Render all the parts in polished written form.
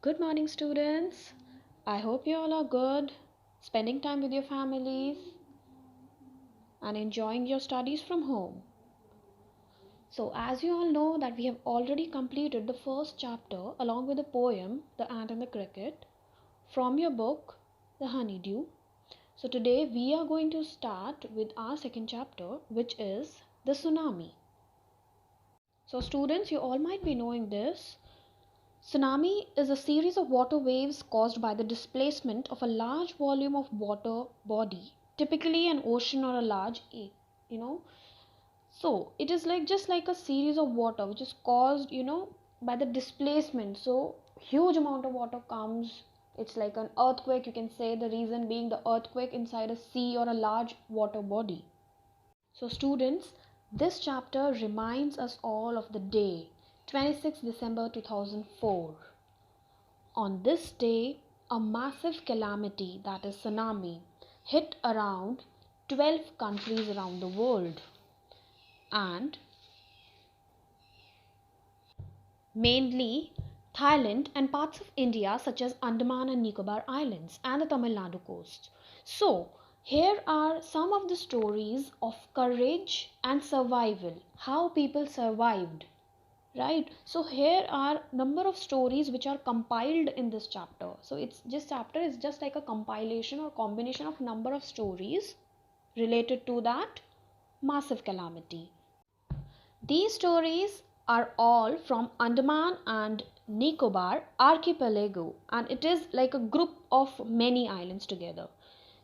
Good morning, students. I hope you all are good, spending time with your families, and enjoying your studies from home. So, as you all know, that we have already completed the first chapter along with the poem The Ant and the Cricket from your book The Honeydew. So, today we are going to start with our second chapter, which is the tsunami. So, students, you all might be knowing this. Tsunami is a series of water waves caused by the displacement of a large volume of water body, typically an ocean or a large lake, you know. So it is like just like a series of water which is caused, by the displacement. So huge amount of water comes. It's like an earthquake, you can say, the reason being the earthquake inside a sea or a large water body. So, students, this chapter reminds us all of the day 26 December 2004. On this day, a massive calamity, that is tsunami, hit around 12 countries around the world, and mainly Thailand and parts of India such as Andaman and Nicobar Islands and the Tamil Nadu coast. So, here are some of the stories of courage and survival, how people survived, right? So here are number of stories which are compiled in this chapter. So it's just chapter is just like a compilation or combination of number of stories related to that massive calamity. These stories are all from Andaman and Nicobar archipelago, and it is like a group of many islands together.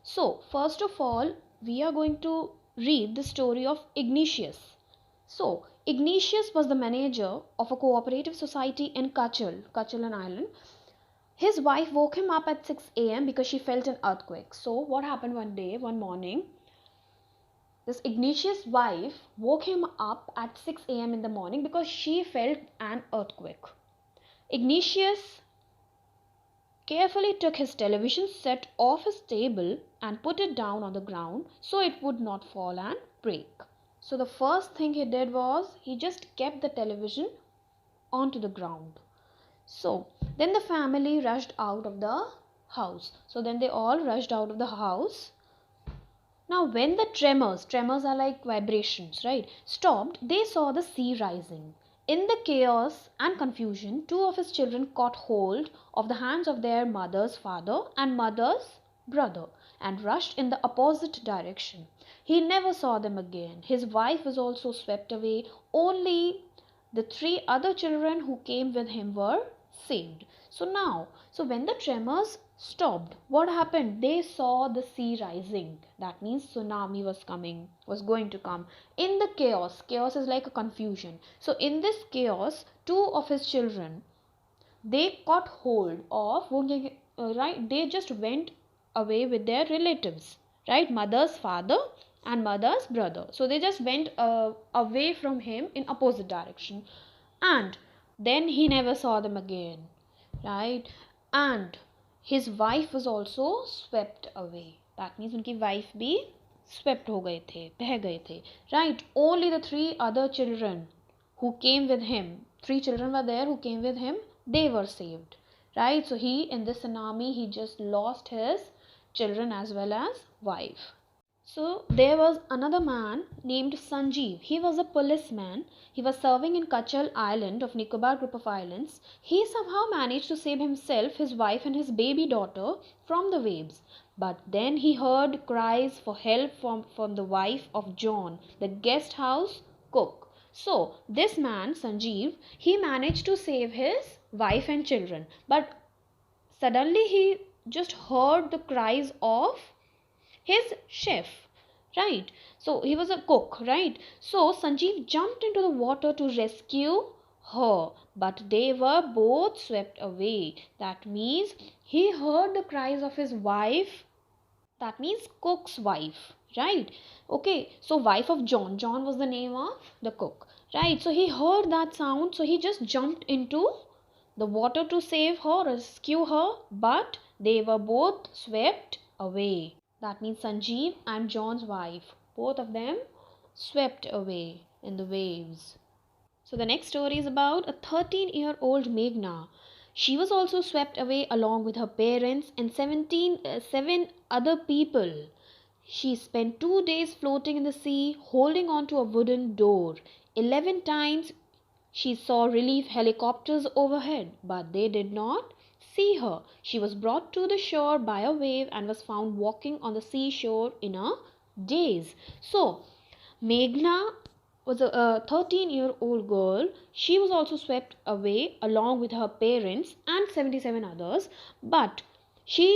So first of all, we are going to read the story of Ignatius. So, Ignatius was the manager of a cooperative society in Kachalan Island. His wife woke him up at 6 a.m. because she felt an earthquake. So, what happened one morning, this Ignatius' wife woke him up at 6 a.m. in the morning because she felt an earthquake. Ignatius carefully took his television set off his table and put it down on the ground so it would not fall and break. So the first thing he did was he just kept the television onto the ground. So then the family rushed out of the house. So then they all rushed out of the house. Now when the tremors are like vibrations, right, stopped, they saw the sea rising. In the chaos and confusion, two of his children caught hold of the hands of their mother's father and mother's brother and rushed in the opposite direction. He never saw them again. His wife was also swept away. Only the three other children who came with him were saved. So when the tremors stopped, what happened? They saw the sea rising. That means tsunami was going to come. In the chaos is like a confusion. So in this chaos, two of his children, they caught hold of, right? They just went away with their relatives, right? Mother's father and mother's brother. So they just went away from him in opposite direction, and then he never saw them again, right? And his wife was also swept away. That means उनकी wife भी swept हो गए थे, बह गए थे, right? Only the three other children who came with him, three children were there who came with him, they were saved, right? So he, in this tsunami, he just lost his children as well as wife. So there was another man named Sanjeev. He was a policeman. He was serving in Kachal Island of Nicobar group of islands. He somehow managed to save himself, his wife and his baby daughter from the waves. But then he heard cries for help from the wife of John, the guest house cook. So this man, Sanjeev, he managed to save his wife and children. But suddenly he just heard the cries of his chef, right? So he was a cook, right? So Sanjeev jumped into the water to rescue her, but they were both swept away. That means he heard the cries of his wife, that means cook's wife, right? Okay, so wife of John was the name of the cook, right? So he heard that sound, so he just jumped into the water to save her, rescue her, but they were both swept away. That means Sanjeev and John's wife, both of them swept away in the waves. So the next story is about a 13-year-old Meghna. She was also swept away along with her parents and 7 other people. She spent 2 days floating in the sea, holding on to a wooden door. 11 times she saw relief helicopters overhead, but they did not see her. She was brought to the shore by a wave and was found walking on the seashore in a daze. So, Meghna was a 13-year-old girl. She was also swept away along with her parents and 77 others, but she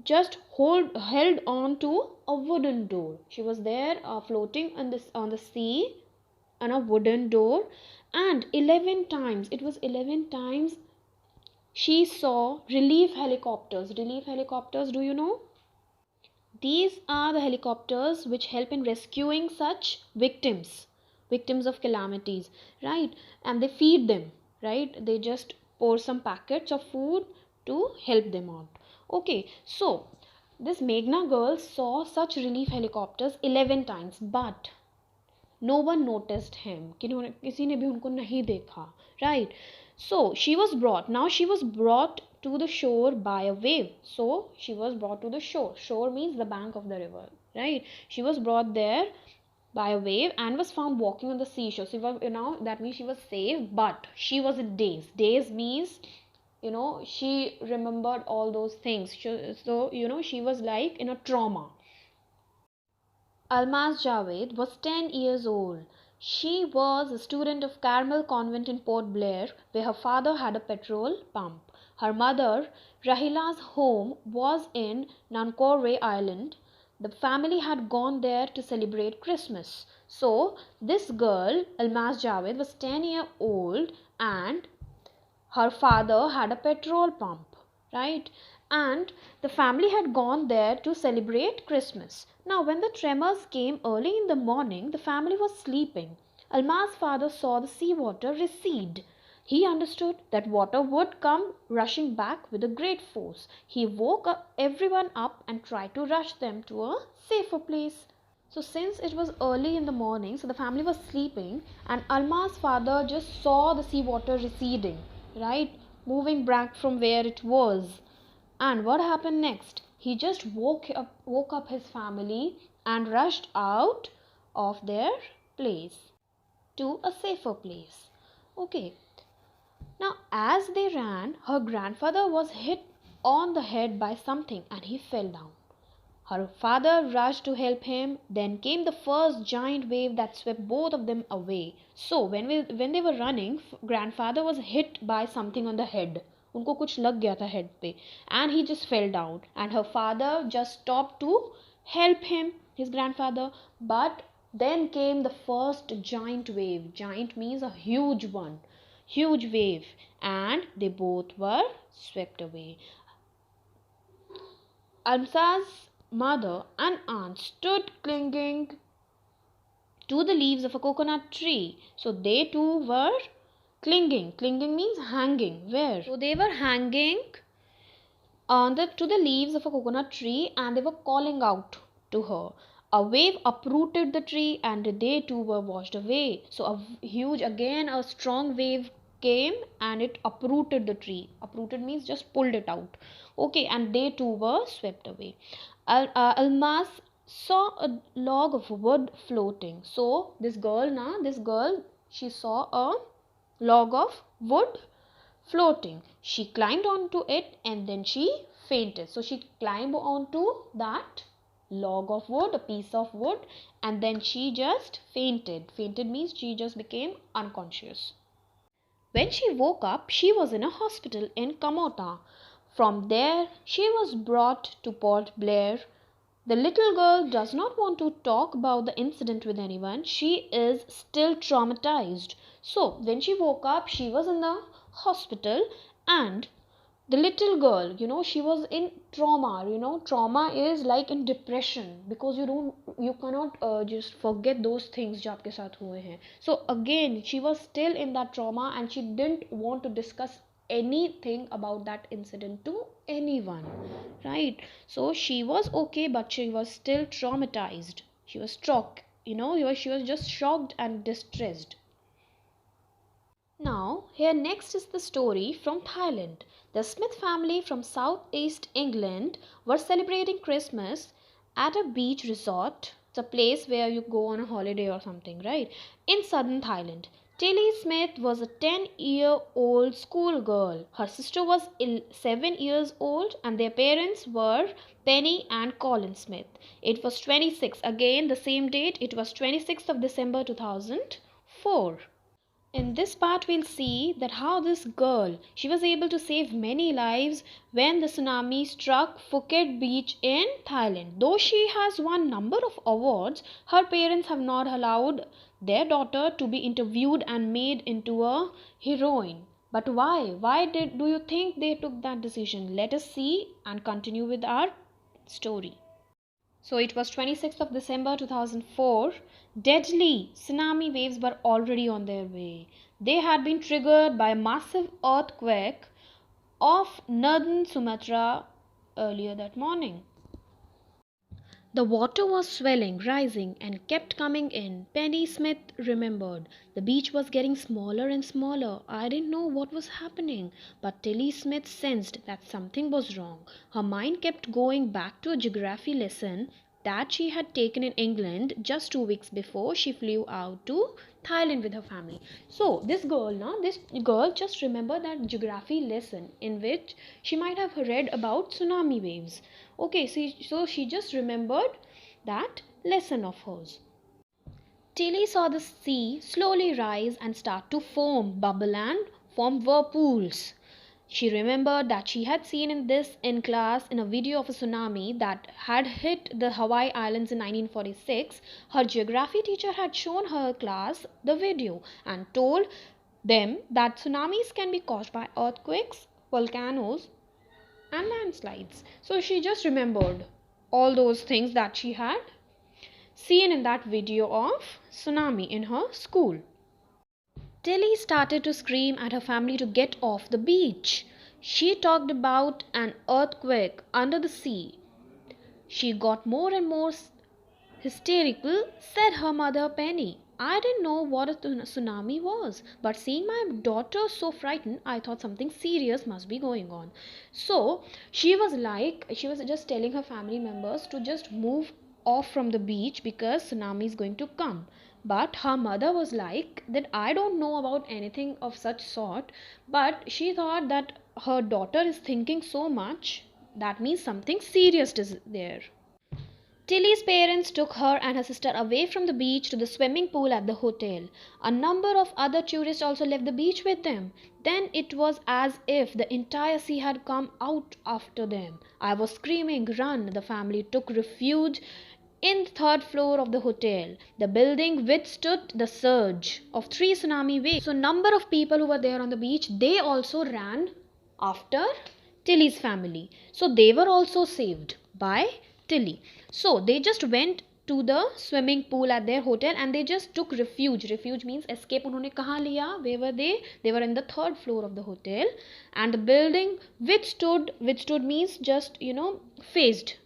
just held on to a wooden door. She was there floating on the sea on a wooden door, and 11 times, it was 11 times she saw relief helicopters. Relief helicopters, do you know? These are the helicopters which help in rescuing such victims of calamities, right? And they feed them, right? They just pour some packets of food to help them out. Okay, so this Meghna girl saw such relief helicopters 11 times, but no one noticed him. किसी ने भी उनको नहीं देखा, right? So she was brought to the shore by a wave. So she was brought to the shore. Shore means the bank of the river, right? She was brought there by a wave and was found walking on the seashore. So that means she was safe, but she was in daze. Daze means she remembered all those things. So she was like in a trauma. Almaz Javed was 10 years old. She was a student of Carmel Convent in Port Blair, where her father had a petrol pump. Her mother, Rahila's home, was in Nankore Island. The family had gone there to celebrate Christmas. So, this girl, Almaz Javed, was 10-year old and her father had a petrol pump, right? And the family had gone there to celebrate Christmas. Now, when the tremors came early in the morning, the family was sleeping. Alma's father saw the seawater recede. He understood that water would come rushing back with a great force. He woke everyone up and tried to rush them to a safer place. So since it was early in the morning, so the family was sleeping, and Alma's father just saw the seawater receding, right? Moving back from where it was. And what happened next? He just woke up his family and rushed out of their place to a safer place. Okay. Now, as they ran, her grandfather was hit on the head by something and he fell down. Her father rushed to help him. Then came the first giant wave that swept both of them away. So when they were running, grandfather was hit by something on the head. उनको कुछ लग गया था head पे, and he just fell down. And her father just stopped to help him, his grandfather. But then came the first giant wave. Giant means a huge one, huge wave, and they both were swept away. Amsa's mother and aunt stood clinging to the leaves of a coconut tree. So they too were clinging. Clinging means hanging. Where? So they were hanging to the leaves of a coconut tree and they were calling out to her. A wave uprooted the tree and they too were washed away. So a strong wave came and it uprooted the tree. Uprooted means just pulled it out. Okay, and they too were swept away. Almas saw a log of wood floating. So this girl, she saw a log of wood floating. She climbed onto it and then she fainted. So she climbed onto that log of wood, a piece of wood, and then she just fainted. Fainted means she just became unconscious. When she woke up, she was in a hospital in Kamota. From there, she was brought to Port Blair. The little girl does not want to talk about the incident with anyone. She is still traumatized. So, when she woke up, she was in the hospital, and the little girl, she was in trauma. Trauma is like in depression, because you cannot just forget those things जो आपके साथ हुए हैं. So again, she was still in that trauma and she didn't want to discuss anything about that incident to anyone, right? So she was okay, but she was still traumatized. She was shocked, she was just shocked and distressed. Now, here next is the story from Thailand. The Smith family from southeast England were celebrating Christmas at a beach resort. It's a place where you go on a holiday or something, right? In southern Thailand. Tilly Smith was a 10-year-old schoolgirl. Her sister was 7 years old, and their parents were Penny and Colin Smith. It was 26, again the same date, it was 26th of December 2004. In this part we'll see that how this girl, she was able to save many lives when the tsunami struck Phuket beach in Thailand. Though she has won number of awards, her parents have not allowed their daughter to be interviewed and made into a heroine. But why? Do you think they took that decision? Let us see and continue with our story. So it was 26th of December 2004. Deadly tsunami waves were already on their way. They had been triggered by a massive earthquake off northern Sumatra earlier that morning. The water was swelling, rising, and kept coming in. Penny Smith remembered. The beach was getting smaller and smaller. I didn't know what was happening, but Tilly Smith sensed that something was wrong. Her mind kept going back to a geography lesson that she had taken in England just 2 weeks before she flew out to Thailand with her family. So this girl just remembered that geography lesson in which she might have read about tsunami waves. Okay, so she just remembered that lesson of hers. Tilly saw the sea slowly rise and start to foam, bubble, and form whirlpools. She remembered that she had seen in class in a video of a tsunami that had hit the Hawaii Islands in 1946. Her geography teacher had shown her class the video and told them that tsunamis can be caused by earthquakes, volcanoes, and landslides. So she just remembered all those things that she had seen in that video of tsunami in her school. Tilly started to scream at her family to get off the beach. She talked about an earthquake under the sea. She got more and more hysterical, said her mother Penny. I didn't know what a tsunami was, but seeing my daughter so frightened, I thought something serious must be going on. So she was just telling her family members to just move off from the beach because tsunami is going to come. But her mother was like that I don't know about anything of such sort, but she thought that her daughter is thinking so much, that means something serious is there. Tilly's parents took her and her sister away from the beach to the swimming pool at the hotel. A number of other tourists also left the beach with them. Then it was as if the entire sea had come out after them. I was screaming, "Run!" The family took refuge in the third floor of the hotel. The building withstood the surge of 3 tsunami waves. So number of people who were there on the beach, they also ran after Tilly's family. So they were also saved by Tilly. So they just went to the swimming pool at their hotel and they just took refuge. Refuge means escape. उन्होंने कहाँ लिया? Where were they? They were in the third floor of the hotel, and the building withstood means just faced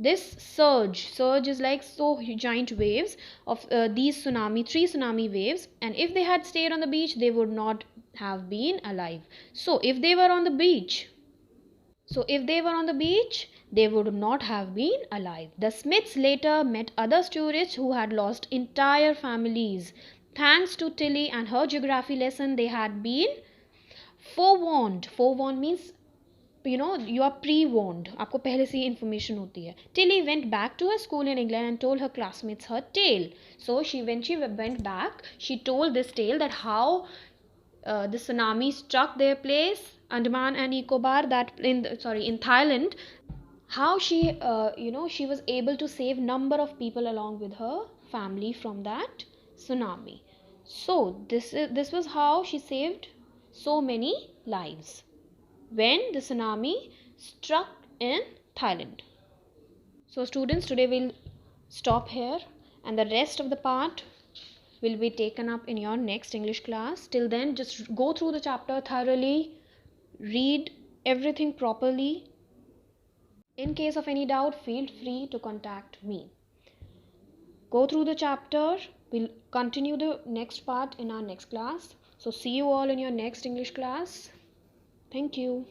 this surge is like so giant waves of these 3 tsunami waves, and if they had stayed on the beach they would not have been alive. So if they were on the beach, they would not have been alive. The Smiths later met other tourists who had lost entire families. Thanks to Tilly and her geography lesson, they had been forewarned. Forewarned means you are pre-warned. आपको पहले से ही information होती है. Tilly went back to her school in England and told her classmates her tale. So when she went back, she told this tale that how the tsunami struck their place, Andaman and Nicobar, in Thailand. How she was able to save number of people along with her family from that tsunami. So this was how she saved so many lives when the tsunami struck in Thailand. So students, today we'll stop here and the rest of the part will be taken up in your next English class. Till then, just go through the chapter thoroughly, read everything properly. In case of any doubt, feel free to contact me. Go through the chapter. We'll continue the next part in our next class. So see you all in your next English class. Thank you.